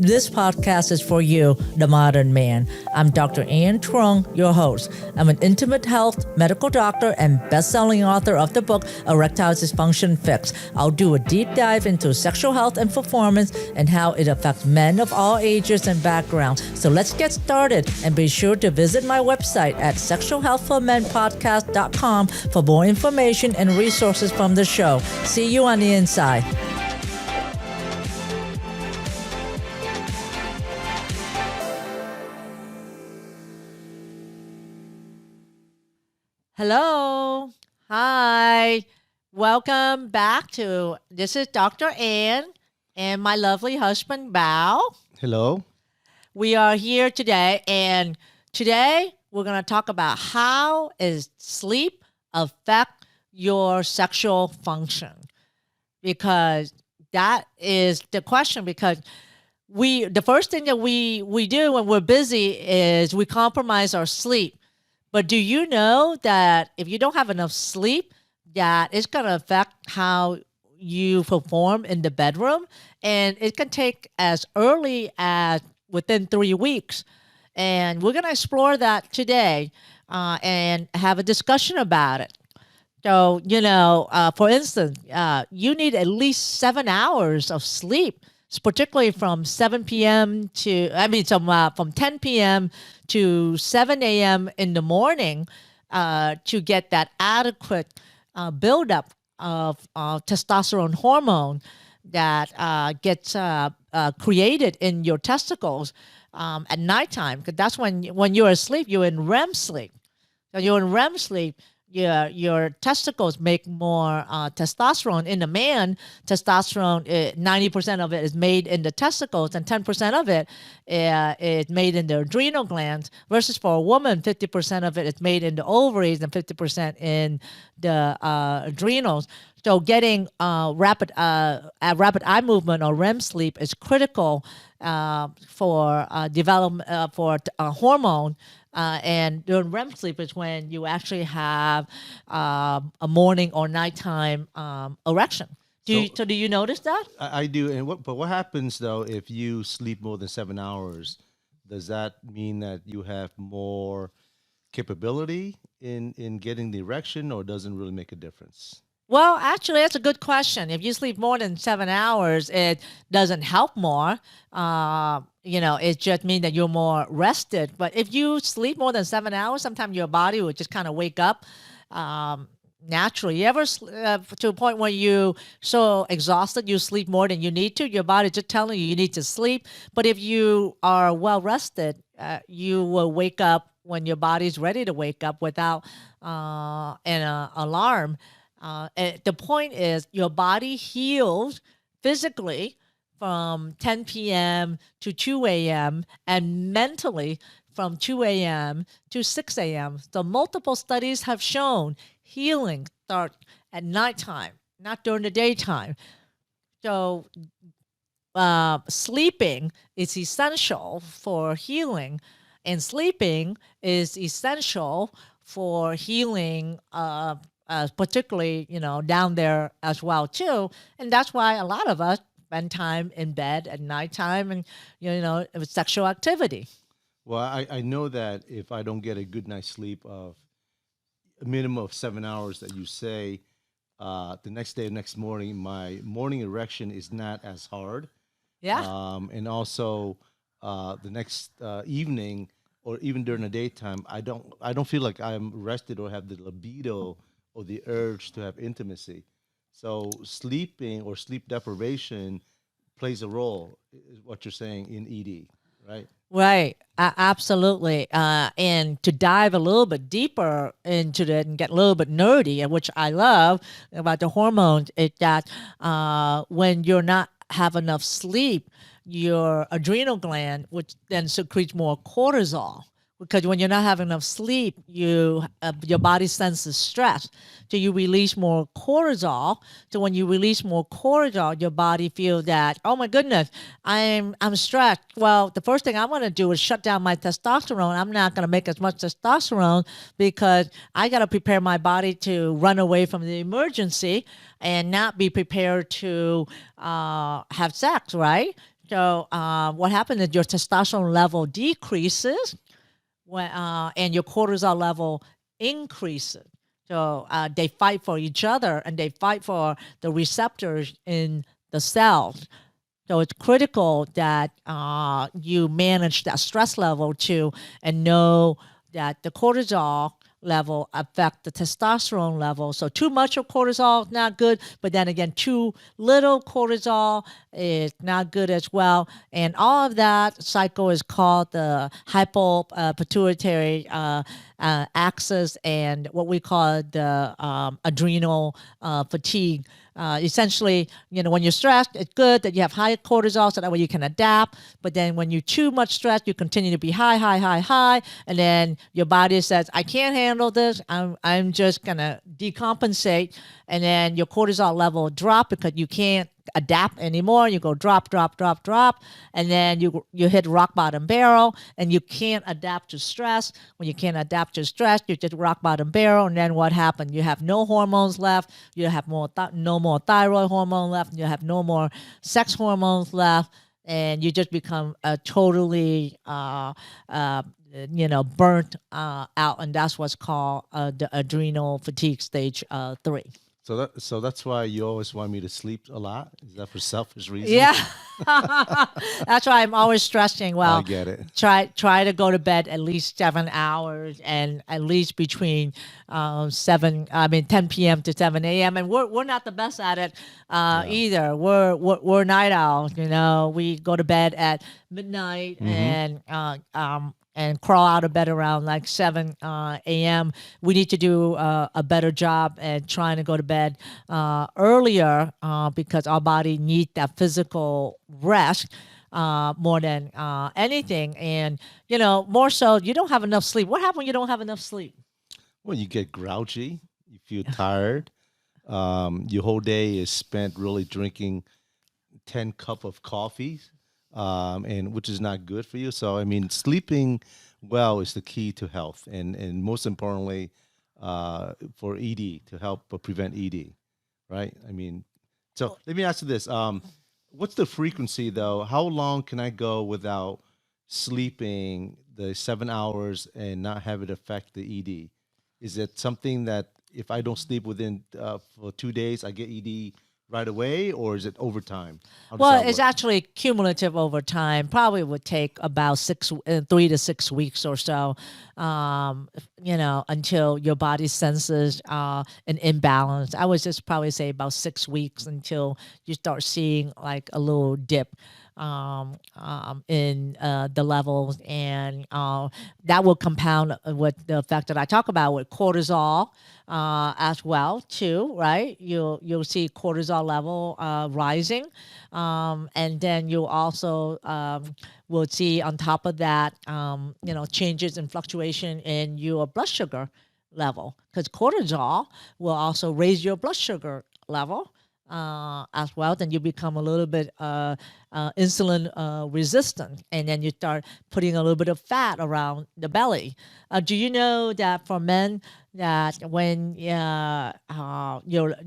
This podcast is for you, the modern man. I'm Dr. Ann Truong, your host. I'm an intimate health medical doctor and best-selling author of the book Erectile Dysfunction Fixed. I'll do a deep dive into sexual health and performance and how it affects men of all ages and backgrounds. So let's get started, and be sure to visit my website at sexualhealthformenpodcast.com for more information and resources from the show. See you on the inside. Hello. Hi. Welcome back to, this is Dr. Ann and my lovely husband, Bao. Hello. We are here today, and today we're going to talk about how is sleep affect your sexual function, because that is the question. Because the first thing that we do when we're busy is we compromise our sleep. But do you know that if you don't have enough sleep, that it's going to affect how you perform in the bedroom? And it can take as early as within 3 weeks. And we're going to explore that today and have a discussion about it. So, for instance, you need at least 7 hours of sleep, particularly from 7 p.m. from 10 p.m. to 7 a.m. in the morning to get that adequate buildup of testosterone hormone that gets created in your testicles at nighttime. Because that's when you're asleep, you're in REM sleep. So you're in REM sleep. Your testicles make more testosterone. In a man, testosterone, 90% of it is made in the testicles, and 10% of it is made in the adrenal glands, versus for a woman, 50% of it is made in the ovaries and 50% in the adrenals. So getting rapid eye movement or REM sleep is critical for development for hormone. And during REM sleep is when you actually have a morning or nighttime erection. Do you notice that? I do. But what happens though if you sleep more than 7 hours? Does that mean that you have more capability in getting the erection, or doesn't really make a difference? Well, actually, that's a good question. If you sleep more than 7 hours, it doesn't help more. It just means that you're more rested. But if you sleep more than 7 hours, sometimes your body will just kind of wake up naturally. You ever to a point where you so exhausted, you sleep more than you need to? Your body just telling you need to sleep. But if you are well rested, you will wake up when your body's ready to wake up without an alarm. The point is your body heals physically from 10 p.m. to 2 a.m. and mentally from 2 a.m. to 6 a.m. So multiple studies have shown healing starts at nighttime, not during the daytime. So sleeping is essential for healing, and sleeping is essential for healing particularly, down there as well too. And that's why a lot of us spend time in bed at nighttime and, with sexual activity. Well, I know that if I don't get a good night's sleep of a minimum of 7 hours that you say, the next morning, my morning erection is not as hard. Yeah. And also the next evening or even during the daytime, I don't feel like I'm rested or have the libido or the urge to have intimacy. So sleeping or sleep deprivation plays a role, is what you're saying, in ED, right? Right. Absolutely. And to dive a little bit deeper into that and get a little bit nerdy, which I love about the hormones, is that when you're not have enough sleep, your adrenal gland, which then secretes more cortisol, because when you're not having enough sleep, your body senses stress, so you release more cortisol. So when you release more cortisol, your body feels that, oh my goodness, I'm stressed. Well, the first thing I'm going to do is shut down my testosterone. I'm not going to make as much testosterone because I got to prepare my body to run away from the emergency and not be prepared to have sex, right? So what happens is your testosterone level decreases when and your cortisol level increases. So they fight for each other and they fight for the receptors in the cells. So it's critical that you manage that stress level too, and know that the cortisol level affect the testosterone level. So too much of cortisol is not good, but then again, too little cortisol is not good as well. And all of that cycle is called the hypopituitary axis and what we call the adrenal fatigue. Essentially, when you're stressed, it's good that you have high cortisol so that way you can adapt. But then when you too much stress, you continue to be high, high, high, high, and then your body says, "I can't handle this. I'm just gonna decompensate," and then your cortisol level drop because you can't adapt anymore. You go drop, drop, drop, drop, and then you hit rock bottom barrel, and you can't adapt to stress. When you can't adapt to stress, you just rock bottom barrel, and then what happened? You have no hormones left. You have no more thyroid hormone left. You have no more sex hormones left, and you just become a totally burnt out, and that's what's called the adrenal fatigue stage 3. So that's why you always want me to sleep a lot. Is that for selfish reasons? Yeah, that's why I'm always stressing. I Well, get it. try to go to bed at least 7 hours, and at least between 10 p.m. to 7 a.m. And we're not the best at it either. We're night owls. We go to bed at midnight and crawl out of bed around like 7 a.m. We need to do a better job at trying to go to bed earlier because our body needs that physical rest more than anything. And, more so, you don't have enough sleep. What happens when you don't have enough sleep? Well, you get grouchy. You feel tired. Your whole day is spent really drinking 10 cup of coffee, and which is not good for you. So, I mean, sleeping well is the key to health, and most importantly, for ED to help prevent ED, right? I mean, so let me ask you this: what's the frequency though? How long can I go without sleeping the 7 hours and not have it affect the ED? Is it something that if I don't sleep within for 2 days, I get ED right away, or is it over time? How does Well, that it's work? actually cumulative over time. Probably would take about 3 to 6 weeks or so, until your body senses an imbalance. I would just probably say about 6 weeks until you start seeing like a little dip in the levels, and that will compound with the effect that I talk about with cortisol as well too, right? You'll see cortisol level rising, and then you also will see on top of that, changes in fluctuation in your blood sugar level because cortisol will also raise your blood sugar level as well. Then you become a little bit insulin resistant, and then you start putting a little bit of fat around the belly. Do you know that for men, that when your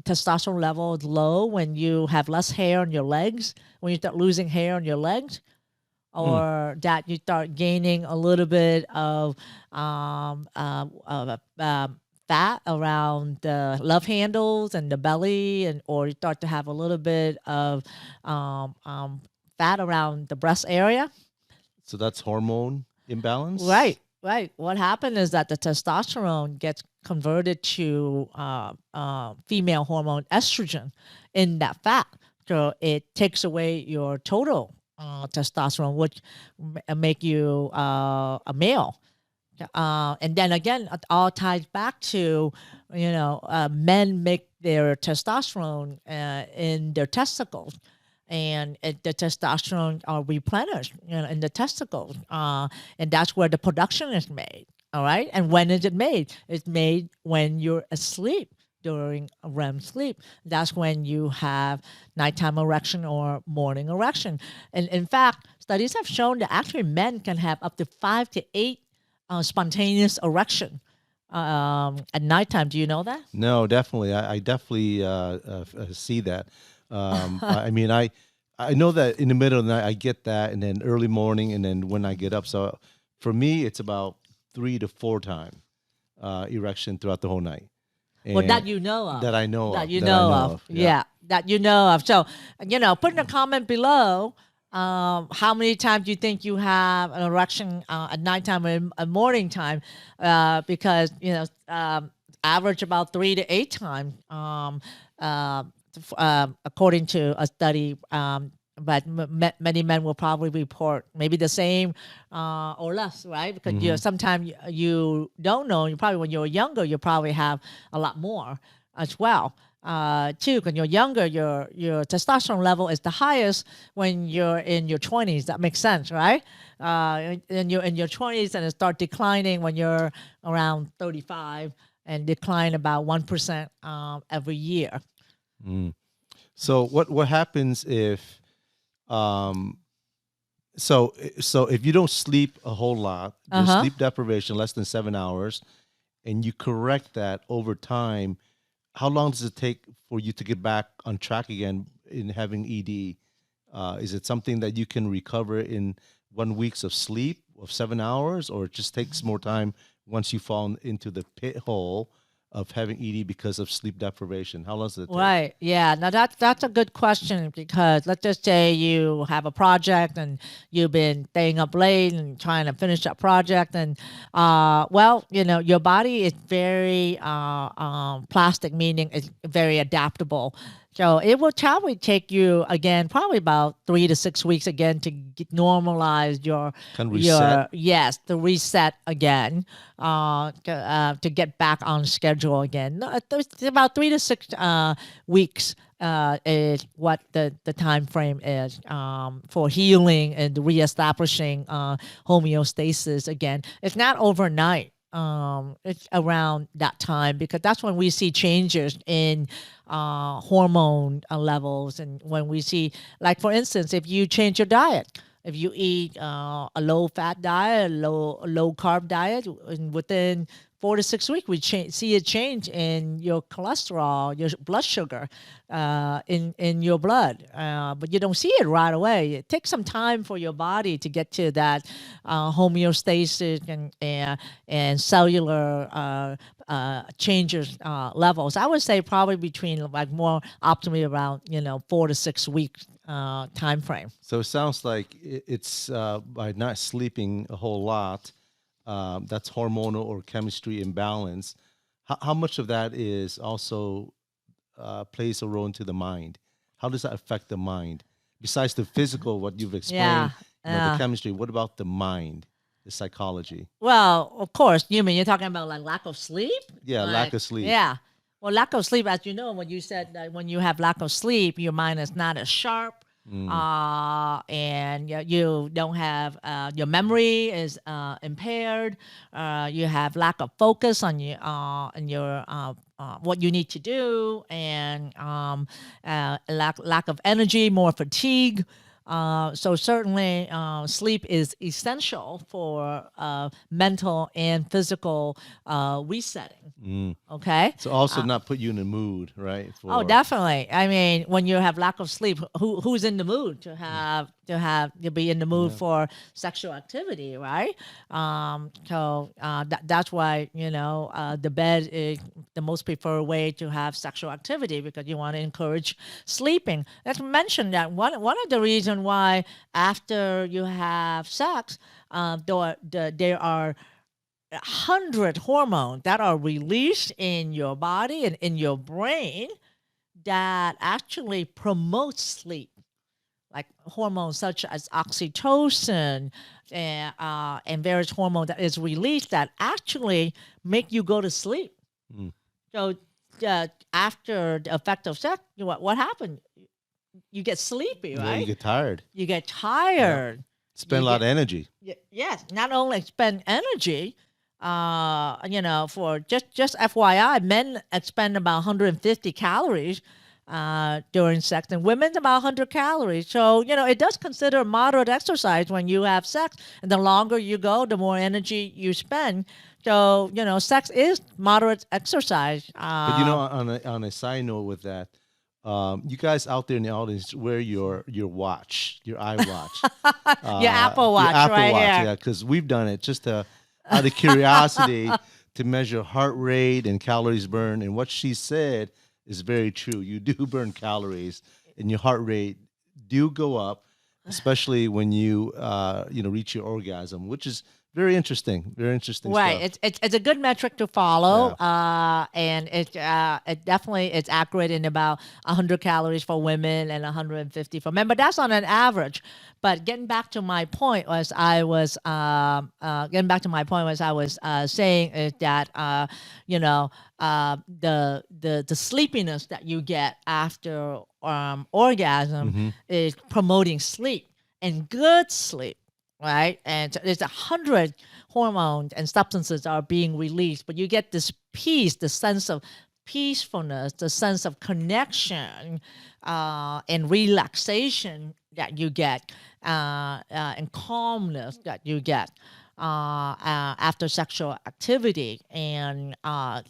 testosterone level is low, when you have less hair on your legs, when you start losing hair on your legs, Mm. or that you start gaining a little bit of fat around the love handles and the belly, and or you start to have a little bit of um, um, fat around the breast area. So that's hormone imbalance. Right, right. What happened is that the testosterone gets converted to female hormone estrogen in that fat. So it takes away your total testosterone, which make you a male. And then again, it all ties back to, men make their testosterone in their testicles, and the testosterone are replenished, in the testicles, and that's where the production is made. All right, and when is it made? It's made when you're asleep during a REM sleep. That's when you have nighttime erection or morning erection. And in fact, studies have shown that actually men can have up to 5 to 8 spontaneous erection at nighttime. Do you know that? No, definitely. I definitely see that. I mean, I know that in the middle of the night I get that, and then early morning, and then when I get up. So for me, it's about 3 to 4 times erection throughout the whole night, Well, and that you know of. that I know That of. you That I know know of. of. Yeah. Yeah, that you know of. So, put in a comment below how many times you think you have an erection at nighttime or at morning time, because, average about 3 to 8 times, according to a study. But many men will probably report maybe the same or less, right? Because sometimes you don't know. You probably, when you're younger, you probably have a lot more as well. Too, when you're younger, your testosterone level is the highest when you're in your 20s. That makes sense, right? And you're in your 20s, and it start declining when you're around 35, and decline about 1% every year. So what happens if so if you don't sleep a whole lot, there's sleep deprivation less than 7 hours, and you correct that over time, how long does it take for you to get back on track again in having ED? Is it something that you can recover in 1 week of sleep of 7 hours, or it just takes more time once you fall into the pit hole of having ED because of sleep deprivation? How long does it take? Right. Yeah. Now that's a good question, because let's just say you have a project and you've been staying up late and trying to finish that project, and well, your body is very plastic, meaning it's very adaptable. So it will probably take you again, probably about 3 to 6 weeks again to normalize Can reset? yes, to reset again, to get back on schedule again. No, it's about 3 to 6 weeks is what the time frame is for healing and reestablishing homeostasis again. It's not overnight. It's around that time, because that's when we see changes in hormone levels, and when we see, like, for instance, if you change your diet, if you eat a low fat diet, low carb diet, and within 4 to 6 weeks, we see a change in your cholesterol, your blood sugar, in your blood. But you don't see it right away. It takes some time for your body to get to that homeostasis and cellular changes levels. I would say probably between, like, more optimally around 4 to 6 weeks time frame. So it sounds like it's by not sleeping a whole lot, that's hormonal or chemistry imbalance. How much of that is also plays a role into the mind? How does that affect the mind? Besides the physical, what you've explained, the chemistry, what about the mind, the psychology? Well, of course, you're talking about, like, lack of sleep? Yeah, lack of sleep. Yeah. Well, lack of sleep, as you know, when you said that when you have lack of sleep, your mind is not as sharp. And you don't have your memory is impaired. You have lack of focus on your what you need to do, and lack of energy, more fatigue. So certainly, sleep is essential for mental and physical resetting. Okay. So also not put you in the mood, right? Oh, definitely. I mean, when you have lack of sleep, who's in the mood to be in the mood for sexual activity, right? So that's why the bed is the most preferred way to have sexual activity, because you want to encourage sleeping. Let's mention that one of the reasons why after you have sex, there are 100 hormones that are released in your body and in your brain that actually promote sleep, like hormones such as oxytocin and various hormones that is released that actually make you go to sleep. So after the effect of sex, what happened? You get sleepy, right? Yeah, you get tired. You get tired. Spend a lot of energy. Yes, not only spend energy, for just FYI, men expend about 150 calories during sex, and women about 100 calories. So, it does consider moderate exercise when you have sex, and the longer you go, the more energy you spend. So, sex is moderate exercise. But on a side note with that, You guys out there in the audience, wear your watch, your iWatch, Your Apple your Watch Apple right Watch, here. yeah, because we've done it just out of curiosity to measure heart rate and calories burned. And what she said is very true. You do burn calories, and your heart rate do go up, especially when you reach your orgasm, which is very interesting Right. stuff. It's a good metric to follow. Yeah. And it definitely it's accurate in about 100 calories for women and 150 for men. But that's on an average. But getting back to my point was saying is that the sleepiness that you get after orgasm Hmm. is promoting sleep and good sleep, right? And so there's 100 hormones and substances are being released, but you get this peace, the sense of peacefulness, the sense of connection and relaxation that you get, and calmness that you get after sexual activity, and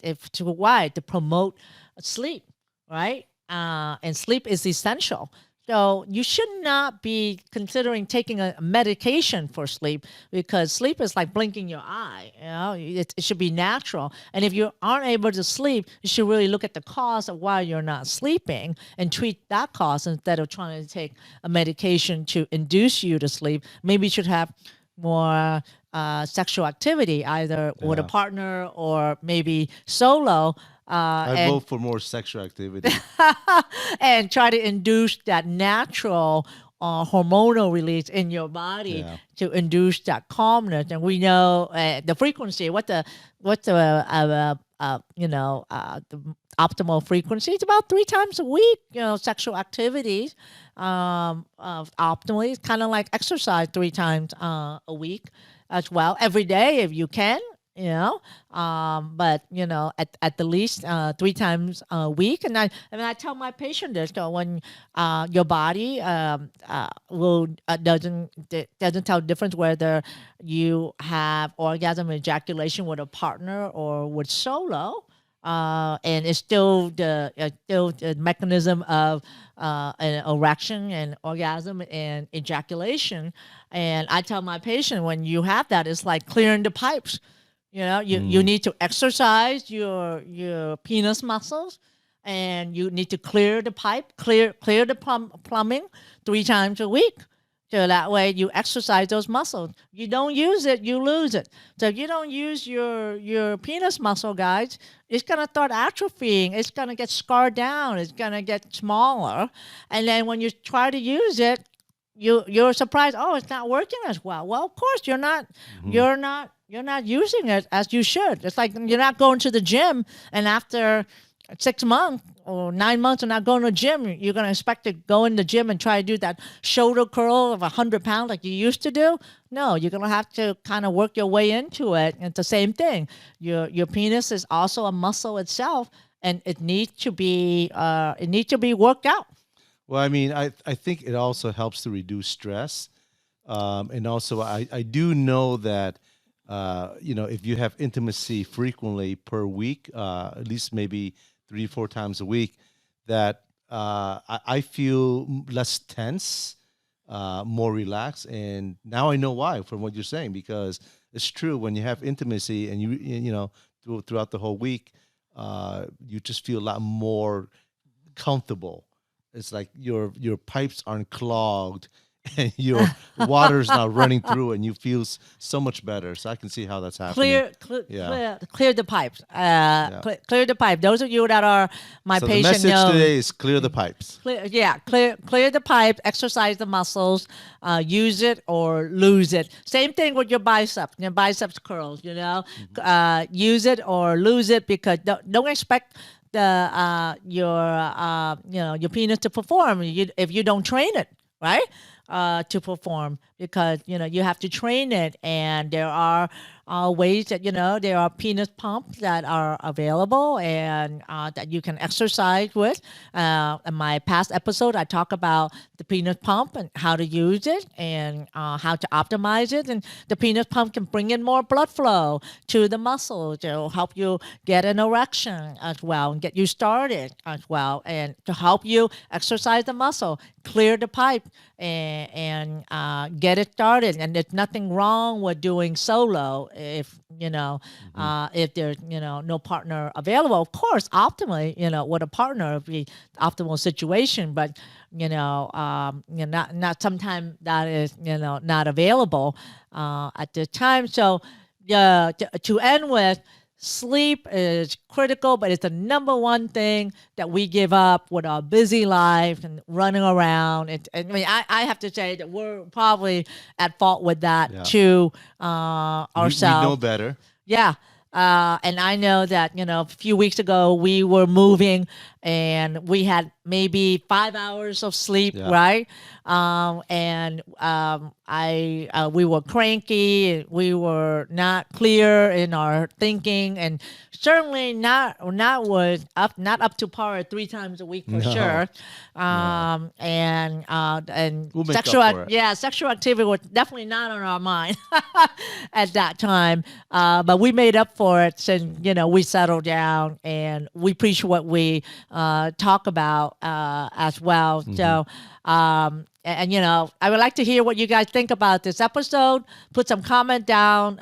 if to why to promote sleep, right? And sleep is essential. So you should not be considering taking a medication for sleep, because sleep is like blinking your eye. It should be natural. And if you aren't able to sleep, you should really look at the cause of why you're not sleeping and treat that cause instead of trying to take a medication to induce you to sleep. Maybe you should have more sexual activity, either with a Yeah. partner or maybe solo. I And vote for more sexual activity. and try to induce that natural hormonal release in your body Yeah. to induce that calmness. And we know the frequency, the optimal frequency. It's about 3 times a week. Sexual activities optimally. It's kind of like exercise 3 times a week as well, every day if you can. But at the least 3 times a week. And I tell my patient this, when your body doesn't tell the difference whether you have orgasm and ejaculation with a partner or with solo. And it's still the mechanism of an erection and orgasm and ejaculation. And I tell my patient, when you have that, it's like clearing the pipes. You Mm. need to exercise your penis muscles, and you need to clear the pipe, clear the plumbing 3 times a week. So that way you exercise those muscles. You don't use it, you lose it. So if you don't use your penis muscle, guys, it's gonna start atrophying. It's gonna get scarred down. It's gonna get smaller, and then when you try to use it, you're surprised. Oh, it's not working as well. Well, of course you're not. Hmm. You're not using it as you should. It's like you're not going to the gym, and after 6 months or 9 months of not going to the gym, you're gonna expect to go in the gym and try to do that shoulder curl of 100 pounds like you used to do. No, you're gonna have to kind of work your way into it. It's the same thing. Your penis is also a muscle itself, and it needs to be worked out. Well, I mean, I think it also helps to reduce stress. And also, I do know that, if you have intimacy frequently per week, at least maybe 3, 4 times a week, that I feel less tense, more relaxed. And now I know why from what you're saying, because it's true when you have intimacy and throughout the whole week, you just feel a lot more comfortable. It's like your pipes aren't clogged and your water's not running through, and you feel so much better. So I can see how that's happening. Yeah. Clear the pipes. Yeah. Clear the pipe. Those of you that are my So the patient message know. today is clear the pipes. Clear the pipe. Exercise the muscles. Use it or lose it. Same thing with your biceps. Your biceps curls. Use it or lose it, because don't expect your penis to perform if you don't train it, right? To perform, because you have to train it, and there are ways that, there are penis pumps that are available and that you can exercise with. In my past episode, I talk about the penis pump and how to use it and how to optimize it. And the penis pump can bring in more blood flow to the muscles to help you get an erection as well and get you started as well, and to help you exercise the muscle, clear the pipe, and get it started. And there's nothing wrong with doing solo if if there's no partner available. Of course, optimally, with a partner would be the optimal situation, but not sometimes that is not available at this time. So to end with, sleep is critical, but it's the number one thing that we give up with our busy life and running around. I have to say that we're probably at fault with that too ourselves. We know better. Yeah. And I know that, a few weeks ago we were moving and we had maybe 5 hours of sleep, right? We were cranky, we were not clear in our thinking, and certainly not up to par 3 times a week for sure. And we'll sexual activity was definitely not on our mind at that time. But we made up for it since we settled down and we preach what we talk about as well. So. I would like to hear what you guys think about this episode. Put some comment down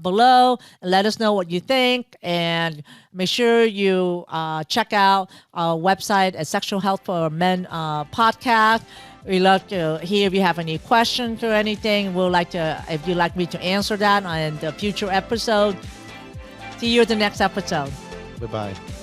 below and let us know what you think. And make sure you check out our website at Sexual Health for Men podcast. We love to hear if you have any questions or anything. If you'd like me to answer that on the future episode. See you at the next episode. Bye-bye.